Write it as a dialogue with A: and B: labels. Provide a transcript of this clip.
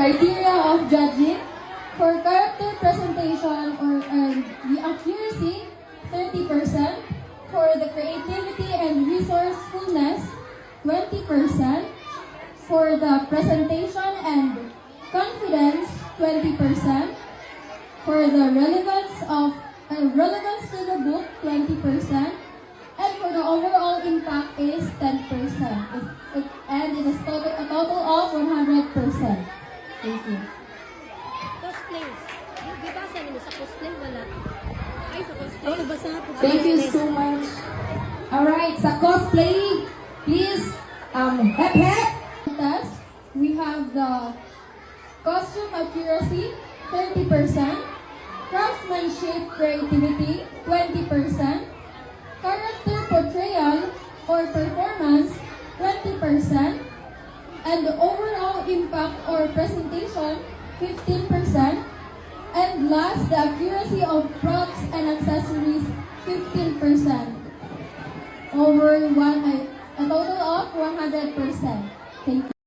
A: criteria of judging. For character presentation or the accuracy, 30%. For the creativity and resourcefulness, 20%. For the presentation and confidence, 20%. For the relevance to the book, 20%. And for the overall impact is 10%. And it is a total of 100%. Thank you.
B: Cosplay. Bibasa niyo sa cosplay, wala. Ay, sa cosplay. Oh, nabasa po.
A: Thank you so much. Alright, sa cosplay, please, hep hep! Test, we have the costume accuracy, 30%, craftsmanship creativity, 20%, character portrayal or performance, 20%, and the overall impact or presentation, 15%, and last, the accuracy of props and accessories, 15%. A total of 100%. Thank you.